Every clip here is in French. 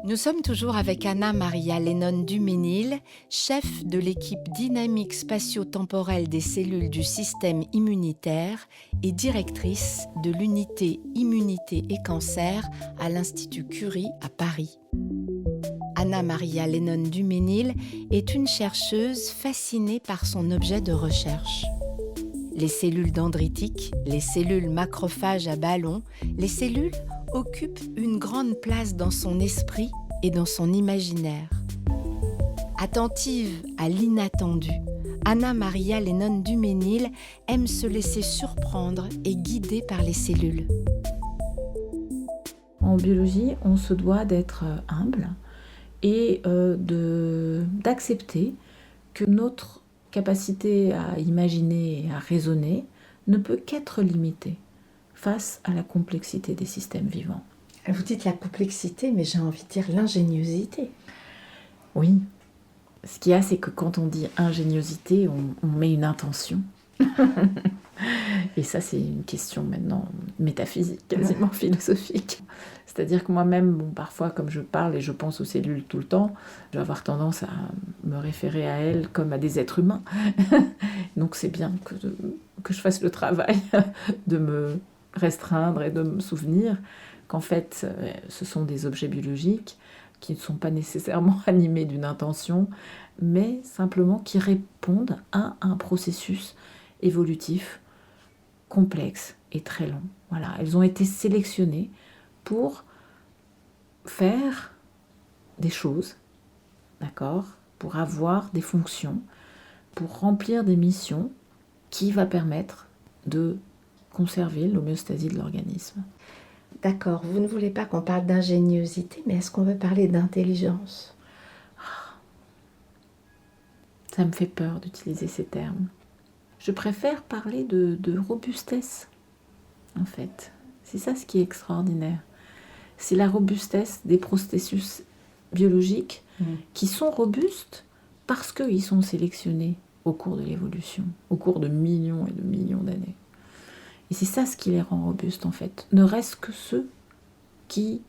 Nous sommes toujours avec Anna Maria Lennon Duménil, chef de l'équipe dynamique spatio-temporelle des cellules du système immunitaire et directrice de l'unité Immunité et Cancer à l'Institut Curie à Paris. Anna Maria Lennon Duménil est une chercheuse fascinée par son objet de recherche. Les cellules dendritiques, les cellules macrophages à ballons, les cellules occupent une grande place dans son esprit et dans son imaginaire. Attentive à l'inattendu, Anna Maria Lennon Duménil aime se laisser surprendre et guider par les cellules. En biologie, on se doit d'être humble et d'accepter que notre capacité à imaginer et à raisonner ne peut qu'être limitée face à la complexité des systèmes vivants. Vous dites la complexité, mais j'ai envie de dire l'ingéniosité. Oui. Ce qu'il y a, c'est que quand on dit ingéniosité, on met une intention. Et ça, c'est une question maintenant métaphysique, quasiment philosophique. C'est-à-dire que moi-même, parfois, comme je parle et je pense aux cellules tout le temps, je vais avoir tendance à me référer à elles comme à des êtres humains. Donc c'est bien que je fasse le travail de me restreindre et de me souvenir qu'en fait, ce sont des objets biologiques qui ne sont pas nécessairement animés d'une intention, mais simplement qui répondent à un processus évolutif complexe et très long. Voilà, elles ont été sélectionnées pour faire des choses, d'accord, pour avoir des fonctions, pour remplir des missions qui va permettre de conserver l'homéostasie de l'organisme. D'accord, vous ne voulez pas qu'on parle d'ingéniosité, mais est-ce qu'on veut parler d'intelligence ? Ça me fait peur d'utiliser ces termes. Je préfère parler de robustesse, en fait. C'est ça ce qui est extraordinaire. C'est la robustesse des processus biologiques qui sont robustes parce qu'ils sont sélectionnés au cours de l'évolution, au cours de millions et de millions d'années. Et c'est ça ce qui les rend robustes, en fait. Ne reste que ceux qui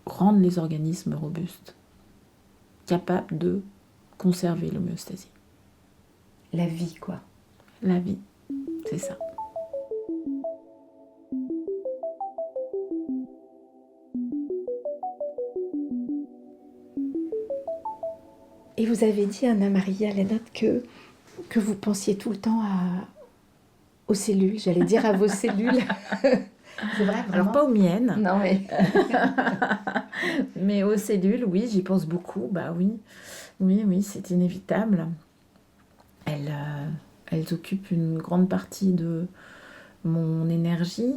rendent les organismes robustes, capables de conserver l'homéostasie. La vie, quoi. La vie, c'est ça. Et vous avez dit, Anna Maria Lennon, que vous pensiez tout le temps aux cellules, j'allais dire à vos cellules. C'est vrai, vraiment ? Alors pas aux miennes. Non, mais... Mais aux cellules, oui, j'y pense beaucoup. Bah oui, c'est inévitable. Elles occupent une grande partie de mon énergie,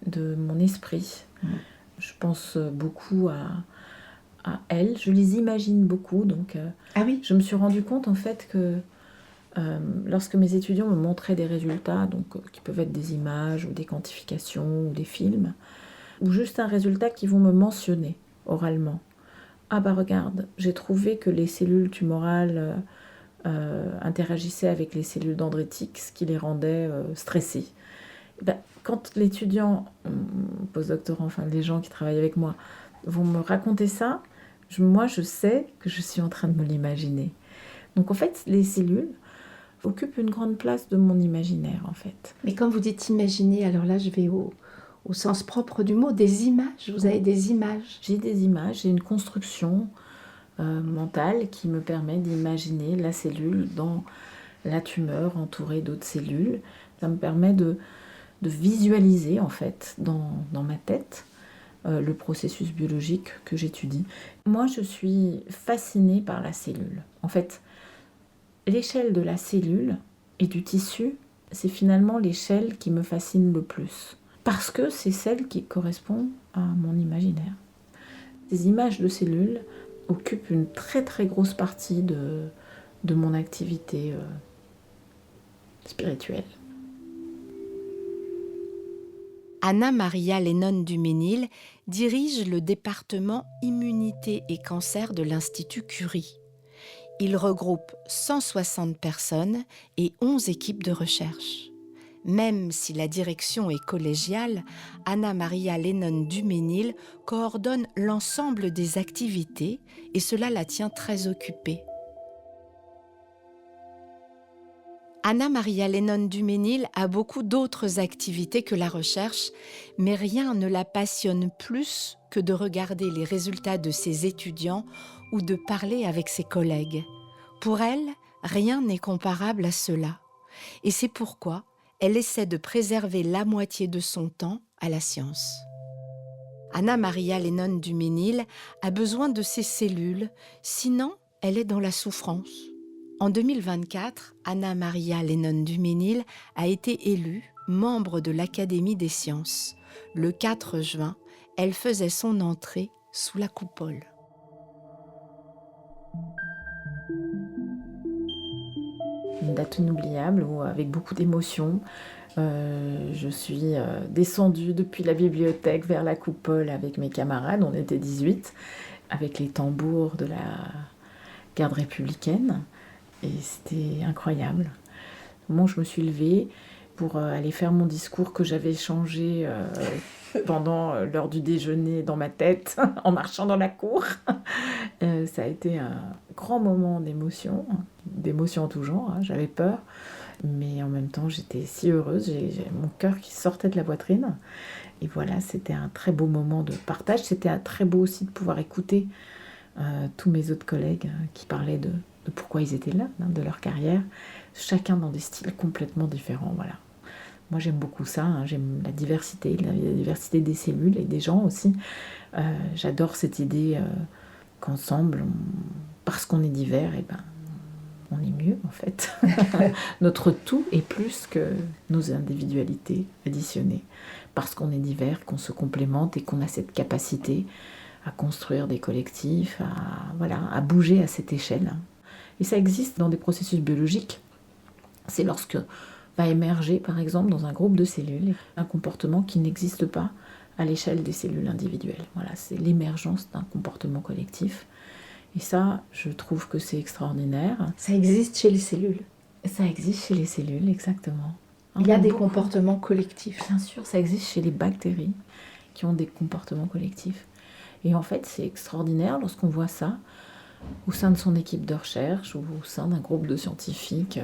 de mon esprit. Je pense beaucoup à elles. Je les imagine beaucoup. Donc, Ah oui ? je me suis rendu compte en fait que lorsque mes étudiants me montraient des résultats, donc, qui peuvent être des images ou des quantifications ou des films, ou juste un résultat qui vont me mentionner oralement. Ah bah regarde, j'ai trouvé que les cellules tumorales interagissaient avec les cellules dendritiques, ce qui les rendait stressées. Quand l'étudiant, postdoctorant, enfin les gens qui travaillent avec moi, vont me raconter ça, moi je sais que je suis en train de me l'imaginer. Donc en fait, les cellules occupent une grande place de mon imaginaire en fait. Mais quand vous dites imaginer, alors là je vais au sens propre du mot, des images, vous avez des images. J'ai des images, j'ai une construction mentale qui me permet d'imaginer la cellule dans la tumeur entourée d'autres cellules. Ça me permet de visualiser en fait dans ma tête le processus biologique que j'étudie. Moi je suis fascinée par la cellule. En fait, l'échelle de la cellule et du tissu, c'est finalement l'échelle qui me fascine le plus. Parce que c'est celle qui correspond à mon imaginaire. Ces images de cellules occupent une très très grosse partie de mon activité spirituelle. Anna Maria Lennon Duménil dirige le département Immunité et Cancer de l'Institut Curie. Il regroupe 160 personnes et 11 équipes de recherche. Même si la direction est collégiale, Anna Maria Lennon Duménil coordonne l'ensemble des activités et cela la tient très occupée. Anna Maria Lennon Duménil a beaucoup d'autres activités que la recherche, mais rien ne la passionne plus que de regarder les résultats de ses étudiants ou de parler avec ses collègues. Pour elle, rien n'est comparable à cela. Et c'est pourquoi elle essaie de préserver la moitié de son temps à la science. Anna Maria Lennon Duménil a besoin de ses cellules, sinon elle est dans la souffrance. En 2024, Anna Maria Lennon Duménil a été élue membre de l'Académie des sciences. Le 4 juin, elle faisait son entrée sous la coupole. Une date inoubliable où, avec beaucoup d'émotion, je suis descendue depuis la bibliothèque vers la coupole avec mes camarades. On était 18, avec les tambours de la garde républicaine. Et c'était incroyable. Au moment où je me suis levée pour aller faire mon discours que j'avais changé pendant l'heure du déjeuner dans ma tête, en marchant dans la cour, ça a été un grand moment d'émotion en tout genre. J'avais peur, mais en même temps, j'étais si heureuse. J'ai mon cœur qui sortait de la poitrine. Et voilà, c'était un très beau moment de partage. C'était très beau aussi de pouvoir écouter tous mes autres collègues qui parlaient de pourquoi ils étaient là, de leur carrière, chacun dans des styles complètement différents. Voilà. Moi, j'aime beaucoup ça, j'aime la diversité des cellules et des gens aussi. J'adore cette idée qu'ensemble, parce qu'on est divers, et on est mieux en fait. Notre tout est plus que nos individualités additionnées. Parce qu'on est divers, qu'on se complémente et qu'on a cette capacité à construire des collectifs, à bouger à cette échelle. Et ça existe dans des processus biologiques. C'est lorsque va émerger, par exemple, dans un groupe de cellules, un comportement qui n'existe pas à l'échelle des cellules individuelles. Voilà, c'est l'émergence d'un comportement collectif. Et ça, je trouve que c'est extraordinaire. Ça existe chez les cellules. Ça existe chez les cellules, exactement. Il y a des comportements collectifs. Bien sûr, ça existe chez les bactéries qui ont des comportements collectifs. Et en fait, c'est extraordinaire lorsqu'on voit ça au sein de son équipe de recherche ou au sein d'un groupe de scientifiques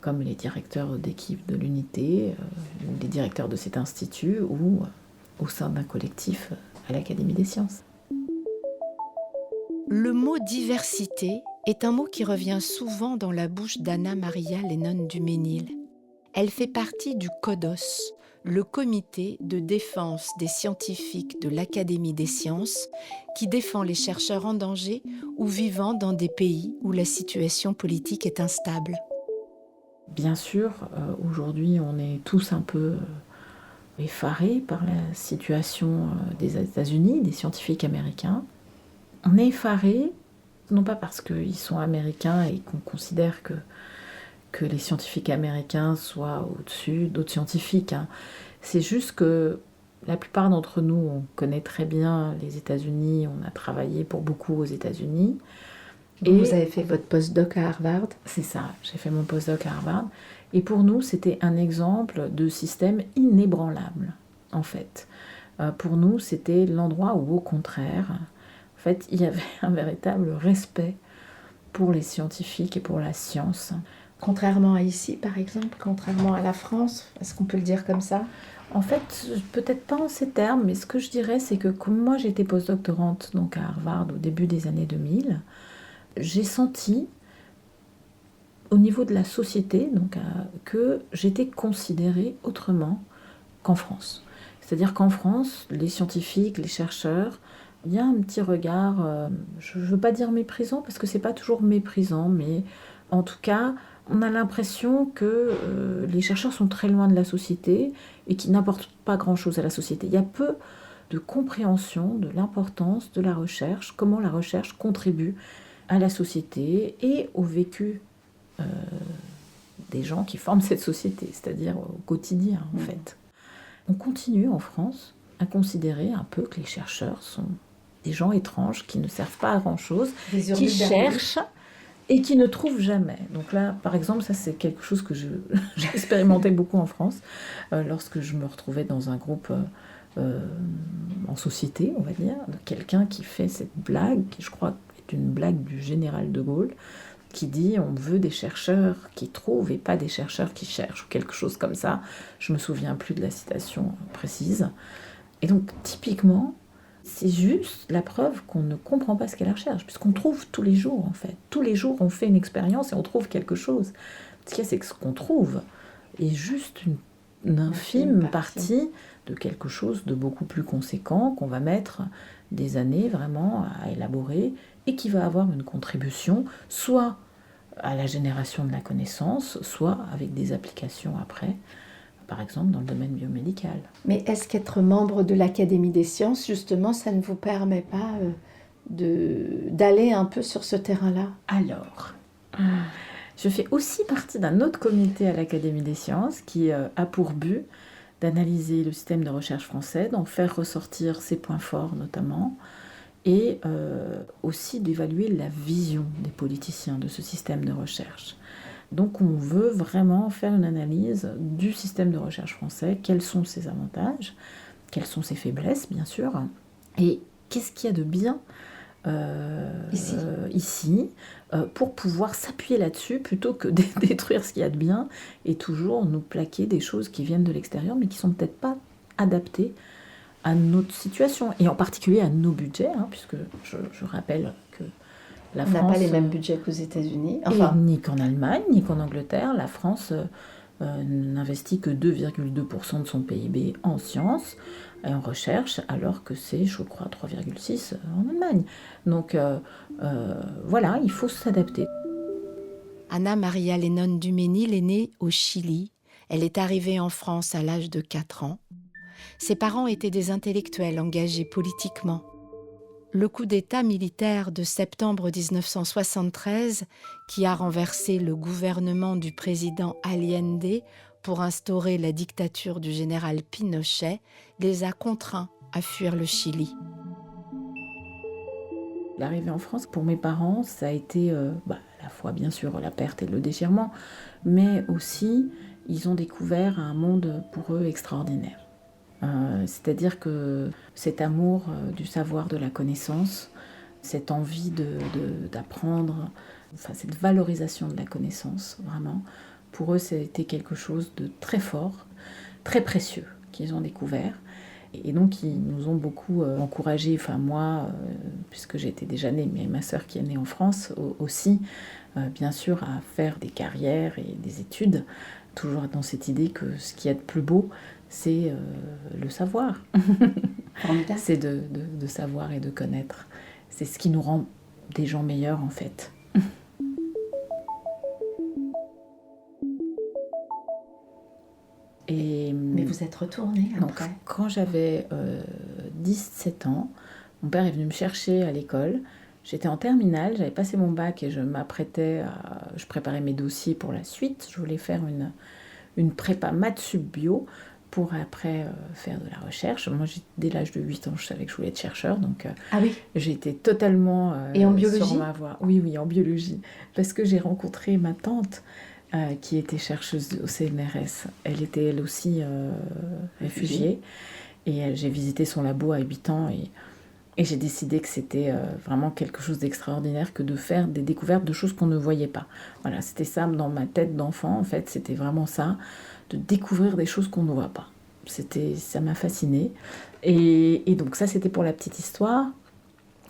comme les directeurs d'équipe de l'unité, les directeurs de cet institut ou au sein d'un collectif à l'Académie des sciences. Le mot diversité est un mot qui revient souvent dans la bouche d'Anna Maria Lennon Duménil. Elle fait partie du CODOS, le comité de défense des scientifiques de l'Académie des sciences, qui défend les chercheurs en danger ou vivant dans des pays où la situation politique est instable. Bien sûr, aujourd'hui, on est tous un peu effarés par la situation des États-Unis, des scientifiques américains. On est effarés, non pas parce qu'ils sont américains et qu'on considère que les scientifiques américains soient au-dessus d'autres scientifiques. C'est juste que la plupart d'entre nous, on connaît très bien les États-Unis, on a travaillé pour beaucoup aux États-Unis. Et vous avez fait votre postdoc à Harvard? C'est ça, j'ai fait mon postdoc à Harvard. Et pour nous, c'était un exemple de système inébranlable, en fait. Pour nous, c'était l'endroit où, au contraire, en fait, il y avait un véritable respect pour les scientifiques et pour la science. Contrairement à ici, par exemple, contrairement à la France, est-ce qu'on peut le dire comme ça? En fait, peut-être pas en ces termes, mais ce que je dirais, c'est que comme moi j'étais postdoctorante donc à Harvard au début des années 2000, j'ai senti au niveau de la société que j'étais considérée autrement qu'en France. C'est-à-dire qu'en France, les scientifiques, les chercheurs, il y a un petit regard, je ne veux pas dire méprisant, parce que c'est pas toujours méprisant, mais en tout cas, on a l'impression que les chercheurs sont très loin de la société et qu'ils n'apportent pas grand-chose à la société. Il y a peu de compréhension de l'importance de la recherche, comment la recherche contribue à la société et au vécu des gens qui forment cette société, c'est-à-dire au quotidien en fait. On continue en France à considérer un peu que les chercheurs sont des gens étranges qui ne servent pas à grand-chose, qui cherchent et qui ne trouvent jamais. Donc là, par exemple, ça c'est quelque chose que j'ai expérimenté beaucoup en France, lorsque je me retrouvais dans un groupe en société, on va dire, de quelqu'un qui fait cette blague, qui je crois est une blague du général de Gaulle, qui dit on veut des chercheurs qui trouvent et pas des chercheurs qui cherchent, ou quelque chose comme ça. Je me souviens plus de la citation précise. Et donc, typiquement, c'est juste la preuve qu'on ne comprend pas ce qu'est la recherche, puisqu'on trouve tous les jours, en fait. Tous les jours, on fait une expérience et on trouve quelque chose. Ce qu'il y a, c'est que ce qu'on trouve est juste une infime partie de quelque chose de beaucoup plus conséquent, qu'on va mettre des années vraiment à élaborer, et qui va avoir une contribution, soit à la génération de la connaissance, soit avec des applications après, par exemple dans le domaine biomédical. Mais est-ce qu'être membre de l'Académie des sciences, justement, ça ne vous permet pas d'aller un peu sur ce terrain-là? Alors, je fais aussi partie d'un autre comité à l'Académie des sciences qui a pour but d'analyser le système de recherche français, d'en faire ressortir ses points forts notamment, et aussi d'évaluer la vision des politiciens de ce système de recherche. Donc on veut vraiment faire une analyse du système de recherche français, quels sont ses avantages, quelles sont ses faiblesses bien sûr, et qu'est-ce qu'il y a de bien ici pour pouvoir s'appuyer là-dessus plutôt que de détruire ce qu'il y a de bien et toujours nous plaquer des choses qui viennent de l'extérieur mais qui sont peut-être pas adaptées à notre situation et en particulier à nos budgets, hein, puisque je rappelle que la France n'a pas les mêmes budgets qu'aux États-Unis, ni qu'en Allemagne, ni qu'en Angleterre. La France n'investit que 2,2% de son PIB en sciences et en recherche, alors que c'est, je crois, 3,6% en Allemagne. Donc voilà, il faut s'adapter. Anna Maria Lennon Duménil est née au Chili. Elle est arrivée en France à l'âge de 4 ans. Ses parents étaient des intellectuels engagés politiquement. Le coup d'État militaire de septembre 1973, qui a renversé le gouvernement du président Allende pour instaurer la dictature du général Pinochet, les a contraints à fuir le Chili. L'arrivée en France, pour mes parents, ça a été à la fois bien sûr la perte et le déchirement, mais aussi ils ont découvert un monde pour eux extraordinaire. C'est-à-dire que cet amour du savoir, de la connaissance, cette envie d'apprendre, enfin, cette valorisation de la connaissance, vraiment, pour eux, c'était quelque chose de très fort, très précieux qu'ils ont découvert. Et donc, ils nous ont beaucoup encouragés, enfin moi, puisque j'étais déjà née, mais ma sœur qui est née en France aussi, bien sûr, à faire des carrières et des études, toujours dans cette idée que ce qu'il y a de plus beau, c'est le savoir. C'est de savoir et de connaître. C'est ce qui nous rend des gens meilleurs, en fait. Mais vous êtes retournée après. Donc, quand j'avais 17 ans, mon père est venu me chercher à l'école. J'étais en terminale, j'avais passé mon bac et je préparais mes dossiers pour la suite. Je voulais faire une prépa maths sup bio pour après faire de la recherche. Moi, dès l'âge de 8 ans, je savais que je voulais être chercheur, donc j'étais totalement et en biologie sur ma voie. Oui, en biologie. Parce que j'ai rencontré ma tante, qui était chercheuse au CNRS. Elle était elle aussi réfugiée. Et j'ai visité son labo à 8 ans et j'ai décidé que c'était vraiment quelque chose d'extraordinaire que de faire des découvertes de choses qu'on ne voyait pas. Voilà, c'était ça dans ma tête d'enfant, en fait, c'était vraiment ça, de découvrir des choses qu'on ne voit pas. Ça m'a fascinée. Et donc ça, c'était pour la petite histoire.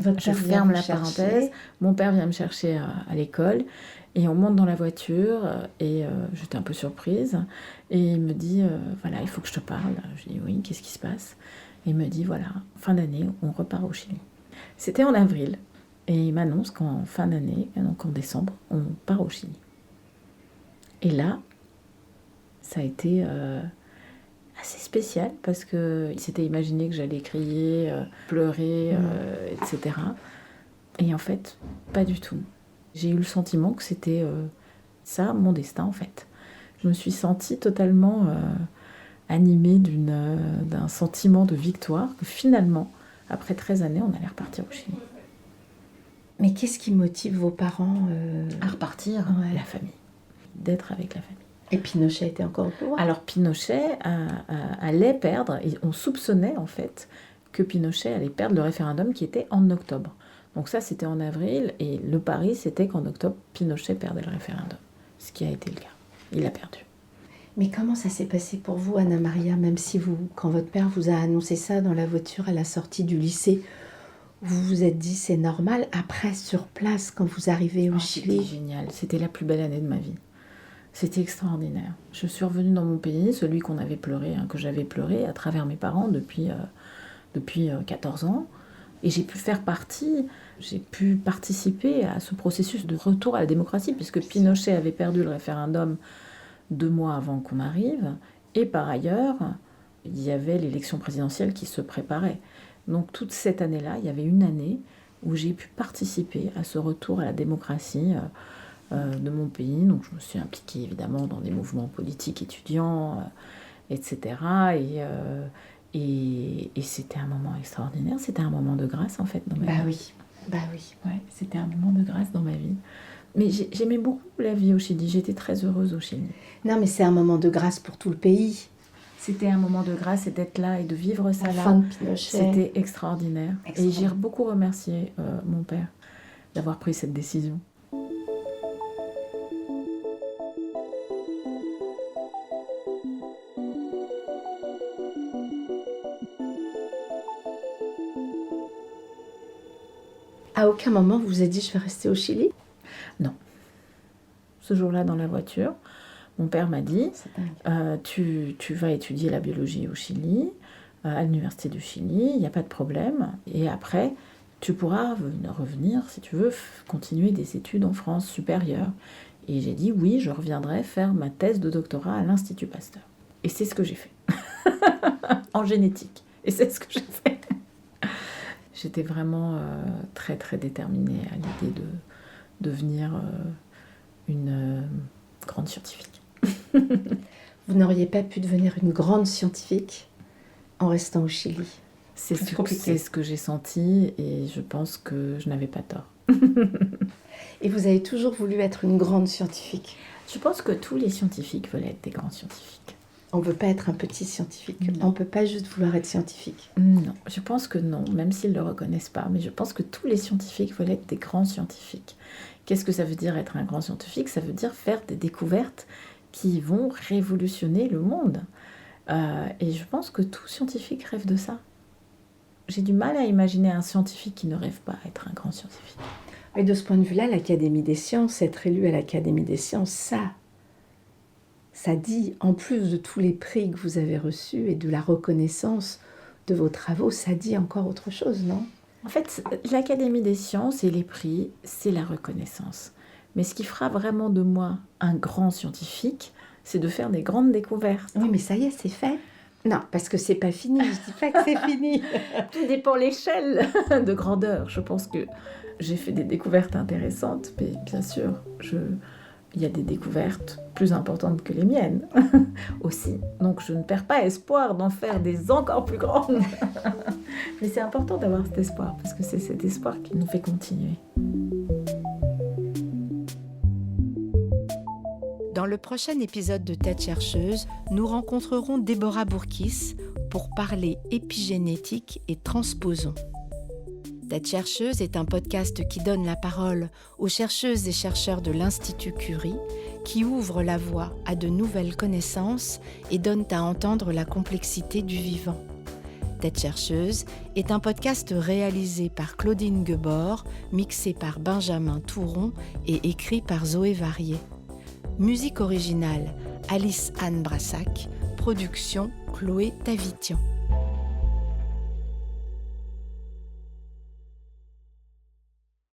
Je ferme la parenthèse. Mon père vient me chercher à l'école et on monte dans la voiture et j'étais un peu surprise. Et il me dit, voilà, il faut que je te parle. Je dis, oui, qu'est-ce qui se passe ? Et il me dit, voilà, fin d'année, on repart au Chili. C'était en avril. Et il m'annonce qu'en fin d'année, donc en décembre, on part au Chili. Et là, ça a été assez spécial parce qu'il s'était imaginé que j'allais crier, pleurer, etc. Et en fait, pas du tout. J'ai eu le sentiment que c'était ça, mon destin, en fait. Je me suis sentie totalement animée d'un sentiment de victoire, que finalement, après 13 années, on allait repartir au Chili. Mais qu'est-ce qui motive vos parents À repartir, Ouais. la famille, d'être avec la famille. Et Pinochet était encore au pouvoir. Alors Pinochet allait perdre, et on soupçonnait en fait que Pinochet allait perdre le référendum qui était en octobre. Donc ça c'était en avril, et le pari c'était qu'en octobre, Pinochet perdait le référendum. Ce qui a été le cas. Il a perdu. Mais comment ça s'est passé pour vous, Anna Maria, même si quand votre père vous a annoncé ça dans la voiture à la sortie du lycée, vous vous êtes dit c'est normal. Après, sur place, quand vous arrivez au C'était Chili, génial, c'était la plus belle année de ma vie. C'était extraordinaire. Je suis revenue dans mon pays, celui qu'on avait pleuré, que j'avais pleuré à travers mes parents depuis 14 ans. Et j'ai pu participer à ce processus de retour à la démocratie, puisque Pinochet avait perdu le référendum 2 mois avant qu'on arrive. Et par ailleurs, il y avait l'élection présidentielle qui se préparait. Donc toute cette année-là, il y avait une année où j'ai pu participer à ce retour à la démocratie de mon pays. Donc je me suis impliquée évidemment dans des mouvements politiques étudiants, etc. Et c'était un moment extraordinaire. C'était un moment de grâce en fait dans ma vie. Bah oui. Ouais, c'était un moment de grâce dans ma vie. Mais j'aimais beaucoup la vie au Chili. J'étais très heureuse au Chili. Non, mais c'est un moment de grâce pour tout le pays. C'était un moment de grâce, et d'être là et de vivre ça La là. fin de Pinochet. C'était extraordinaire. Et j'ai beaucoup remercié mon père d'avoir pris cette décision. À aucun moment vous vous êtes dit je vais rester au Chili? Non. Ce jour-là, dans la voiture, mon père m'a dit C'est dingue. tu vas étudier la biologie au Chili, à l'université du Chili, il n'y a pas de problème. Et après, tu pourras revenir, si tu veux, continuer des études en France supérieure. Et j'ai dit oui, je reviendrai faire ma thèse de doctorat à l'Institut Pasteur. Et c'est ce que j'ai fait. En génétique. Et c'est ce que j'ai fait. J'étais vraiment très très déterminée à l'idée de devenir une grande scientifique. Vous n'auriez pas pu devenir une grande scientifique en restant au Chili? C'est compliqué. ce que j'ai senti, et je pense que je n'avais pas tort. Et vous avez toujours voulu être une grande scientifique? Je pense que tous les scientifiques veulent être des grands scientifiques. On ne veut pas être un petit scientifique. Non. On ne peut pas juste vouloir être scientifique. Non, je pense que non, même s'ils ne le reconnaissent pas. Mais je pense que tous les scientifiques veulent être des grands scientifiques. Qu'est-ce que ça veut dire être un grand scientifique? Ça veut dire faire des découvertes qui vont révolutionner le monde. Et je pense que tout scientifique rêve de ça. J'ai du mal à imaginer un scientifique qui ne rêve pas à être un grand scientifique. Et de ce point de vue-là, l'Académie des sciences, être élu à l'Académie des sciences, ça dit, en plus de tous les prix que vous avez reçus et de la reconnaissance de vos travaux, ça dit encore autre chose, non? En fait, l'Académie des sciences et les prix, c'est la reconnaissance. Mais ce qui fera vraiment de moi un grand scientifique, c'est de faire des grandes découvertes. Oui, mais ça y est, c'est fait. Non, parce que c'est pas fini, je dis pas que c'est fini. Tout dépend l'échelle de grandeur. Je pense que j'ai fait des découvertes intéressantes, mais bien sûr, il y a des découvertes plus importantes que les miennes aussi. Donc je ne perds pas espoir d'en faire des encore plus grandes. Mais c'est important d'avoir cet espoir, parce que c'est cet espoir qui nous fait continuer. Dans le prochain épisode de Tête chercheuse, nous rencontrerons Déborah Bourkis pour parler épigénétique et transposons. Tête chercheuse est un podcast qui donne la parole aux chercheuses et chercheurs de l'Institut Curie, qui ouvrent la voie à de nouvelles connaissances et donnent à entendre la complexité du vivant. Tête chercheuse est un podcast réalisé par Claudine Guebord, mixé par Benjamin Touron et écrit par Zoé Varier. Musique originale, Alice Anne Brassac. Production, Chloé Tavitian.